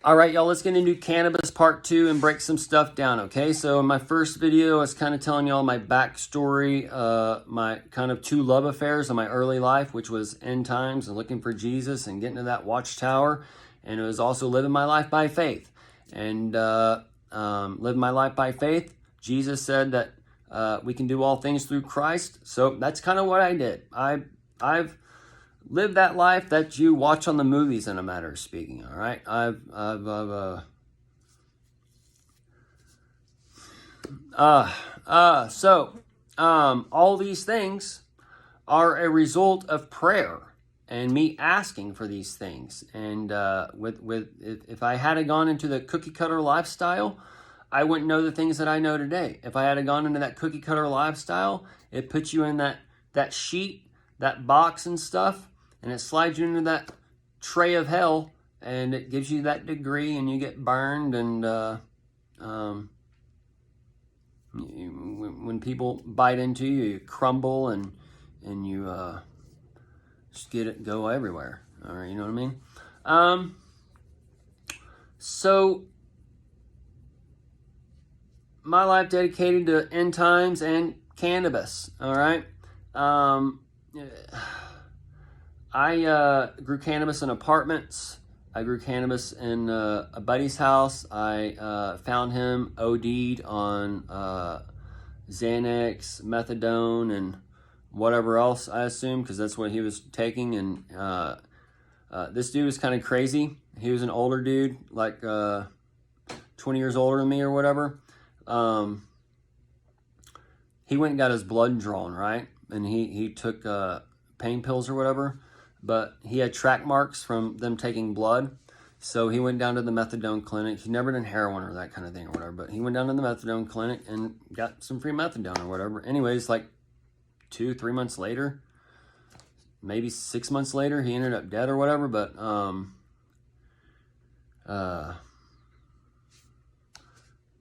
All right, y'all, let's get into cannabis part 2 and break some stuff down, okay? So in my first video, I was kind of telling y'all my backstory, my kind of 2 love affairs in my early life, which was end times and looking for Jesus and getting to that watchtower. And it was also living my life by faith. And living my life by faith, Jesus said that we can do all things through Christ. So that's kind of what I did. I've live that life that you watch on the movies, in a matter of speaking. All right, all these things are a result of prayer and me asking for these things. And if I had gone into the cookie cutter lifestyle, I wouldn't know the things that I know today. If I had gone into that cookie cutter lifestyle, it puts you in that sheet, that box and stuff, and it slides you into that tray of hell, and it gives you that degree, and you get burned. And when people bite into you, you crumble, and you just go everywhere. All right, you know what I mean? So my life dedicated to end times and cannabis. All right. I grew cannabis in apartments. I grew cannabis in a buddy's house. I found him OD'd on Xanax, methadone, and whatever else, I assume, because that's what he was taking. And this dude was kind of crazy. He was an older dude, like 20 years older than me or whatever. He went and got his blood drawn, right? And he took pain pills or whatever. But he had track marks from them taking blood. So he went down to the methadone clinic. He never done heroin or that kind of thing or whatever. But he went down to the methadone clinic and got some free methadone or whatever. Anyways, like 2-3 months later, maybe 6 months later, he ended up dead or whatever. But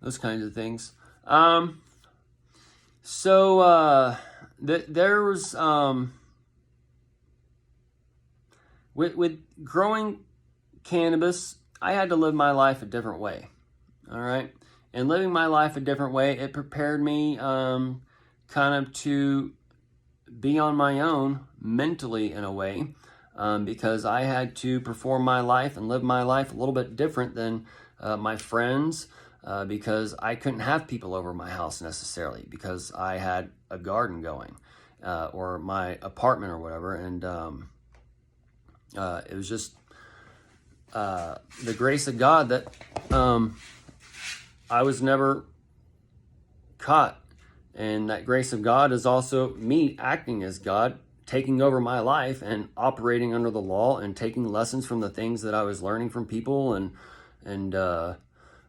those kinds of things. There was... With growing cannabis, I had to live my life a different way, all right? And living my life a different way, it prepared me kind of to be on my own mentally in a way, because I had to perform my life and live my life a little bit different than my friends, because I couldn't have people over my house necessarily because I had a garden going, or my apartment or whatever, and it was just the grace of God that I was never caught. And that grace of God is also me acting as God, taking over my life and operating under the law and taking lessons from the things that I was learning from people and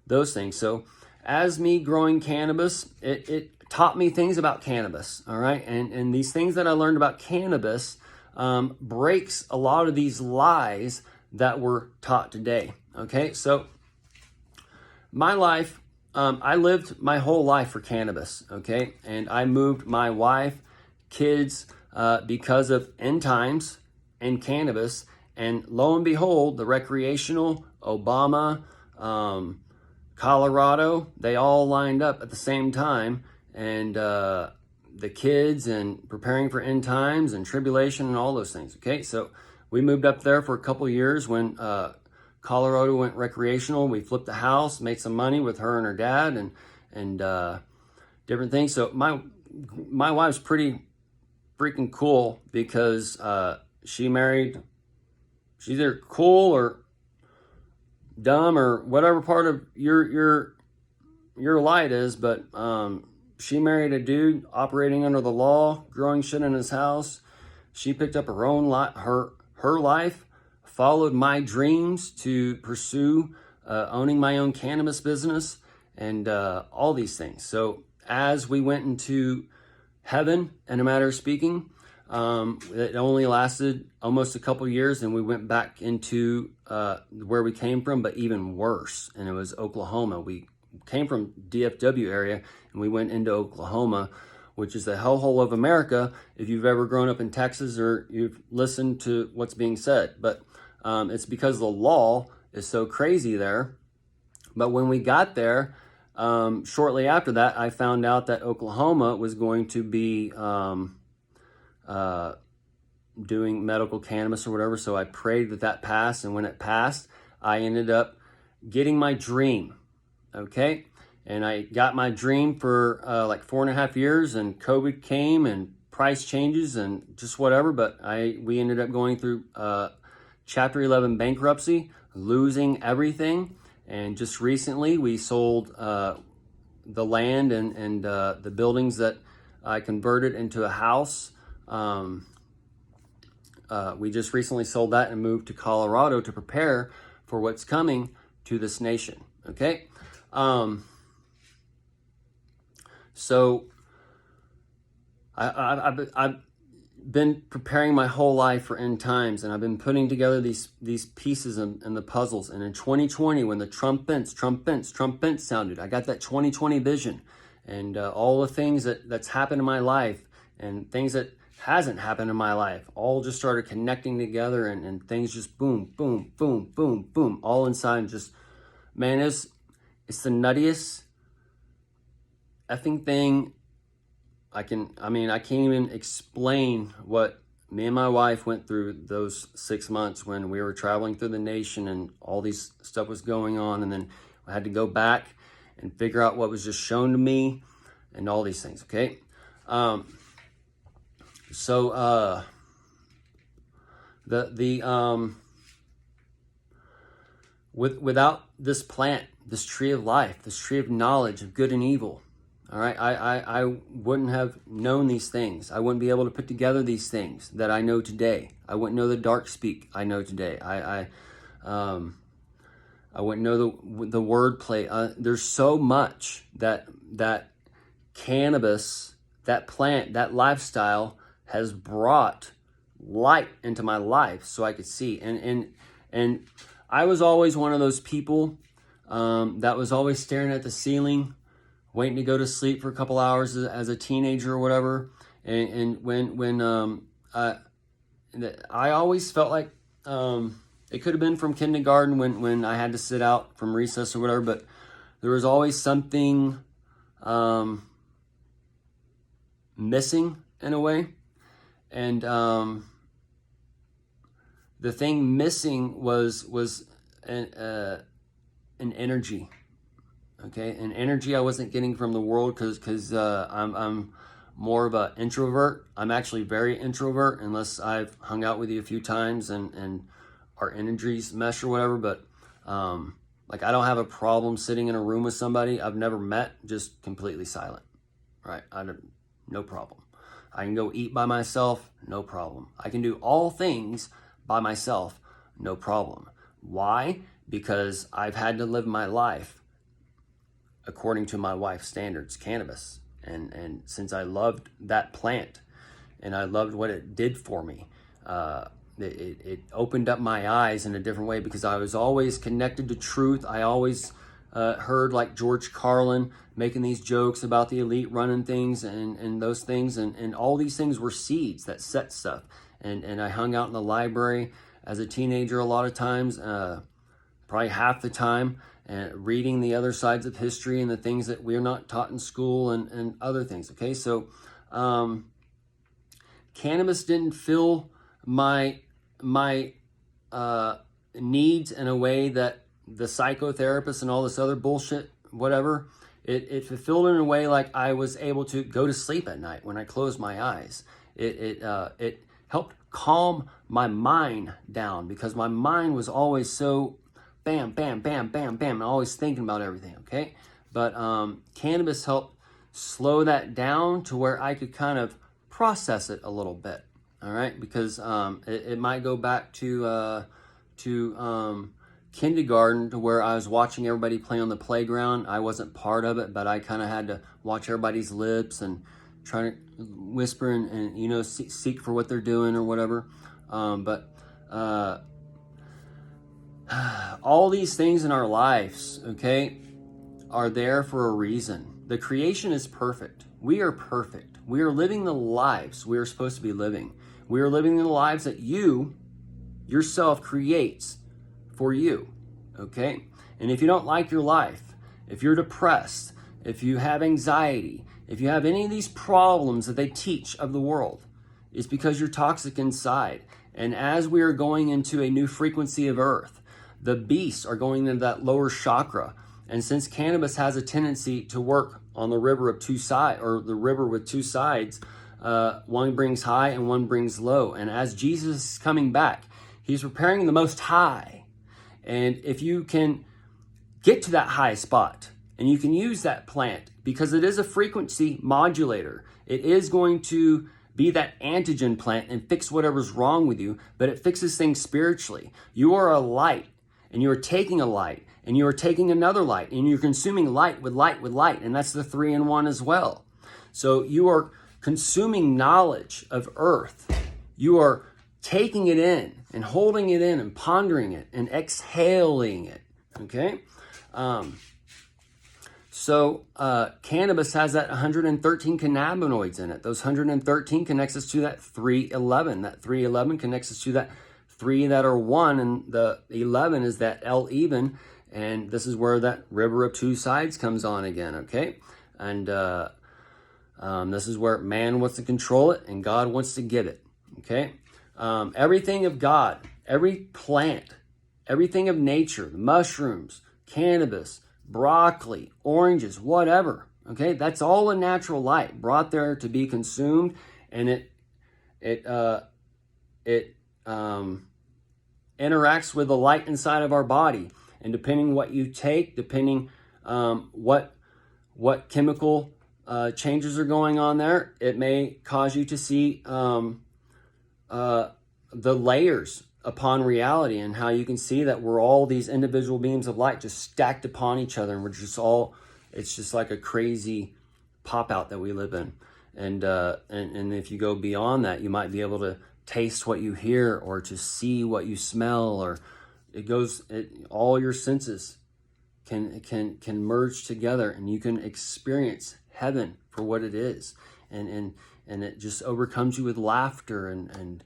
those things. So as me growing cannabis, it taught me things about cannabis, all right? And these things that I learned about cannabis breaks a lot of these lies that were taught today. Okay, so my life, I lived my whole life for cannabis. Okay, and I moved my wife, kids, because of end times and cannabis. And lo and behold, the recreational, Obama, Colorado, they all lined up at the same time. And the kids and preparing for end times and tribulation and all those things. Okay, so we moved up there for a couple of years when Colorado went recreational. We flipped the house, made some money with her and her dad, and different things. So my wife's pretty freaking cool because she's either cool or dumb or whatever part of your light is, but she married a dude operating under the law, growing shit in his house. She picked up her own her life, followed my dreams to pursue owning my own cannabis business and all these things. So as we went into heaven, in a matter of speaking, it only lasted almost a couple years, and we went back into where we came from, but even worse. And it was Oklahoma. We came from DFW area, and we went into Oklahoma, which is the hellhole of America if you've ever grown up in Texas or you've listened to what's being said. But it's because the law is so crazy there. But when we got there, shortly after that, I found out that Oklahoma was going to be doing medical cannabis or whatever. So I prayed that that passed. And when it passed, I ended up getting my dream. Okay. And I got my dream for like 4.5 years, and COVID came and price changes and just whatever. But we ended up going through Chapter 11 bankruptcy, losing everything. And just recently we sold the land and the buildings that I converted into a house. We just recently sold that and moved to Colorado to prepare for what's coming to this nation. Okay. So I've been preparing my whole life for end times, and I've been putting together these pieces and the puzzles. And in 2020, when the trumpets sounded, I got that 2020 vision, and all the things that's happened in my life and things that hasn't happened in my life all just started connecting together, and things just boom, boom, boom, boom, boom, all inside. And just, man, it's the nuttiest effing thing. I can't even explain what me and my wife went through those 6 months when we were traveling through the nation and all these stuff was going on. And then I had to go back and figure out what was just shown to me and all these things. Okay. Without this plant, this tree of life, this tree of knowledge of good and evil, all right, I wouldn't have known these things. I wouldn't be able to put together these things that I know today. I wouldn't know the dark speak I know today. I wouldn't know the wordplay. There's so much that cannabis, that plant, that lifestyle has brought light into my life so I could see. And I was always one of those people that was always staring at the ceiling, waiting to go to sleep for a couple hours as a teenager or whatever. And when I always felt like it could have been from kindergarten when I had to sit out from recess or whatever, but there was always something missing in a way. And the thing missing was an energy. Okay, an energy I wasn't getting from the world because I'm more of an introvert. I'm actually very introvert unless I've hung out with you a few times and our energies mesh or whatever. But like, I don't have a problem sitting in a room with somebody I've never met, just completely silent. Right? No problem. I can go eat by myself, no problem. I can do all things by myself, no problem. Why? Because I've had to live my life according to my wife's standards, cannabis. And since I loved that plant and I loved what it did for me, it opened up my eyes in a different way, because I was always connected to truth. I always heard like George Carlin making these jokes about the elite running things and those things. And all these things were seeds that set stuff. And I hung out in the library as a teenager a lot of times, probably half the time, and reading the other sides of history and the things that we're not taught in school and other things. Okay, so cannabis didn't fill my needs in a way that the psychotherapist and all this other bullshit, whatever, it fulfilled in a way like I was able to go to sleep at night when I closed my eyes. It helped calm my mind down, because my mind was always so bam, bam, bam, bam, bam, always thinking about everything, okay? But cannabis helped slow that down to where I could kind of process it a little bit, all right? Because it might go back to kindergarten, to where I was watching everybody play on the playground. I wasn't part of it, but I kind of had to watch everybody's lips and try to whisper and you know, seek for what they're doing or whatever. But all these things in our lives, okay, are there for a reason. The creation is perfect. We are perfect. We are living the lives we are supposed to be living. We are living the lives that you yourself creates for you. okay? And if you don't like your life, if you're depressed, if you have anxiety, if you have any of these problems that they teach of the world, it's because you're toxic inside. And as we are going into a new frequency of earth, the beasts are going into that lower chakra. And since cannabis has a tendency to work on the river of two sides, or the river with two sides, one brings high and one brings low. And as Jesus is coming back, he's preparing the most high. And if you can get to that high spot and you can use that plant, because it is a frequency modulator, it is going to be that antigen plant and fix whatever's wrong with you, but it fixes things spiritually. You are a light, and you are taking a light, and you are taking another light, and you're consuming light with light with light, and that's the 3-in-1 as well. So you are consuming knowledge of earth. You are taking it in and holding it in and pondering it and exhaling it, okay? Cannabis has that 113 cannabinoids in it. Those 113 connects us to that 311. That 311 connects us to that 3 that are 1, and the 11 is that L even, and this is where that river of two sides comes on again, okay? And this is where man wants to control it and God wants to give it, okay? Everything of God, every plant, everything of nature, the mushrooms, cannabis, broccoli, oranges, whatever, okay? That's all a natural light brought there to be consumed, and it interacts with the light inside of our body. And depending what you take, depending what chemical changes are going on there, it may cause you to see the layers upon reality, and how you can see that we're all these individual beams of light just stacked upon each other, and we're just all, it's just like a crazy pop out that we live in. And if you go beyond that, you might be able to taste what you hear, or to see what you smell, or all your senses can merge together, and you can experience heaven for what it is, and it just overcomes you with laughter, and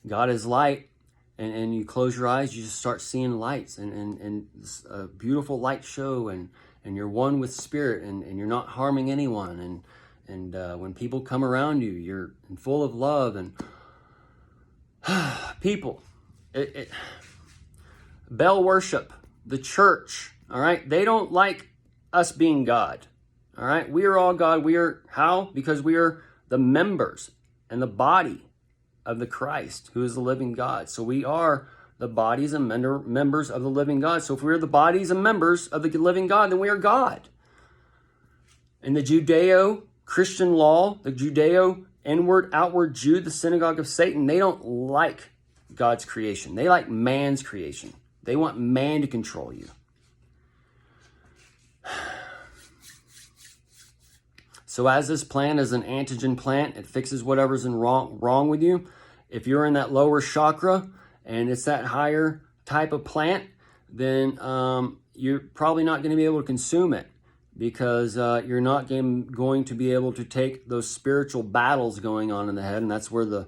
God is light, and you close your eyes, you just start seeing lights, and a beautiful light show, and you're one with spirit, and you're not harming anyone, and when people come around you, you're full of love. And people, Bell worship, the church, all right, they don't like us being God, all right? We are all God. We are, how? Because we are the members and the body of the Christ, who is the living God. So we are the bodies and members of the living God. So if we're the bodies and members of the living God, then we are God. In the Judeo-Christian law, the Judeo inward, outward Jew, the synagogue of Satan, they don't like God's creation. They like man's creation. They want man to control you. So as this plant is an antigen plant, it fixes whatever's wrong with you. If you're in that lower chakra and it's that higher type of plant, then you're probably not going to be able to consume it, because you're not going to be able to take those spiritual battles going on in the head, and that's where the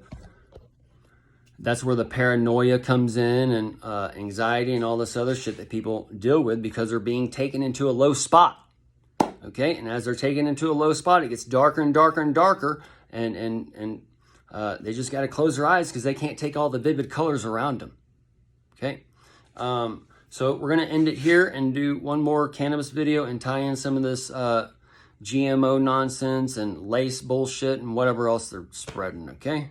paranoia comes in, and anxiety and all this other shit that people deal with, because they're being taken into a low spot. Okay, and as they're taken into a low spot, it gets darker and darker and darker, and they just got to close their eyes because they can't take all the vivid colors around them. Okay, so we're going to end it here and do one more cannabis video and tie in some of this GMO nonsense and lace bullshit and whatever else they're spreading, okay?